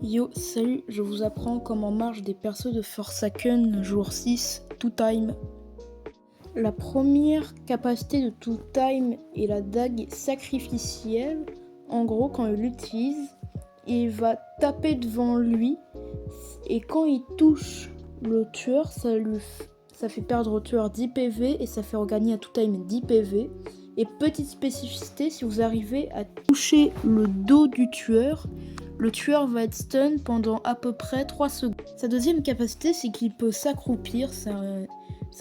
Yo, salut, je vous apprends comment marchent des persos de Forsaken jour 6, Two Time. La première capacité de Two Time est la dague sacrificielle. En gros, quand il l'utilise, il va taper devant lui et quand il touche le tueur, ça fait perdre au tueur 10 PV et ça fait regagner à Two Time 10 PV. Et petite spécificité, si vous arrivez à toucher le dos du tueur, le tueur va être stun pendant à peu près 3 secondes. Sa deuxième capacité, c'est qu'il peut s'accroupir. C'est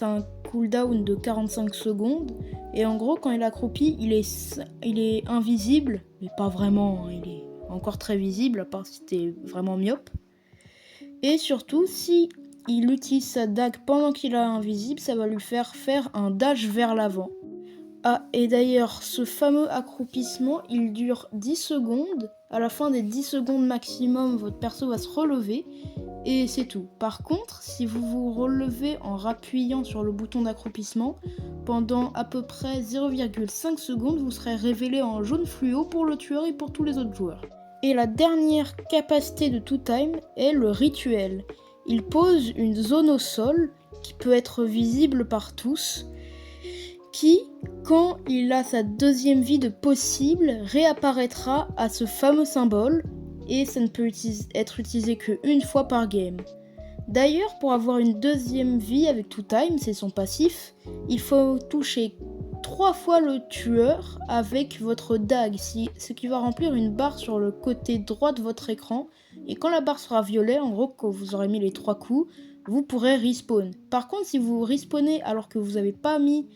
un cooldown de 45 secondes. Et en gros, quand il accroupit, il est invisible. Mais pas vraiment, il est encore très visible, à part si t'es vraiment myope. Et surtout, si il utilise sa dague pendant qu'il est invisible, ça va lui faire un dash vers l'avant. Ah, et d'ailleurs, ce fameux accroupissement, il dure 10 secondes. À la fin des 10 secondes maximum, votre perso va se relever. Et c'est tout. Par contre, si vous vous relevez en rappuyant sur le bouton d'accroupissement, pendant à peu près 0,5 secondes, vous serez révélé en jaune fluo pour le tueur et pour tous les autres joueurs. Et la dernière capacité de Two Time est le rituel. Il pose une zone au sol qui peut être visible par tous, qui, quand il a sa deuxième vie de possible, réapparaîtra à ce fameux symbole, et ça ne peut être utilisé qu'une fois par game. D'ailleurs, pour avoir une deuxième vie avec Two Time, c'est son passif, il faut toucher 3 fois le tueur avec votre dague, ce qui va remplir une barre sur le côté droit de votre écran, et quand la barre sera violet, en gros, quand vous aurez mis les 3 coups, vous pourrez respawn. Par contre, si vous respawnez alors que vous n'avez pas mis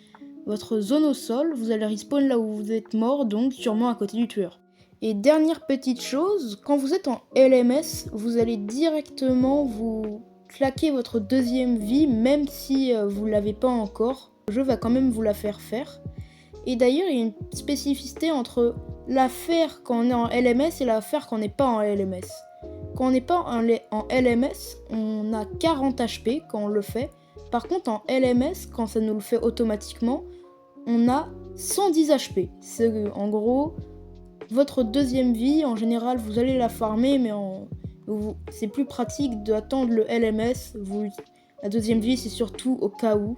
votre zone au sol, vous allez respawn là où vous êtes mort, donc sûrement à côté du tueur. Et dernière petite chose, quand vous êtes en LMS, vous allez directement vous claquer votre deuxième vie, même si vous l'avez pas encore. Le jeu va quand même vous la faire faire. Et d'ailleurs, il y a une spécificité entre la faire quand on est en LMS et la faire quand on n'est pas en LMS. Quand on n'est pas en LMS, on a 40 HP quand on le fait. Par contre, en LMS, quand ça nous le fait automatiquement, on a 110 HP. C'est en gros votre deuxième vie. En général, vous allez la farmer, mais c'est plus pratique d'attendre le LMS. La deuxième vie, c'est surtout au cas où.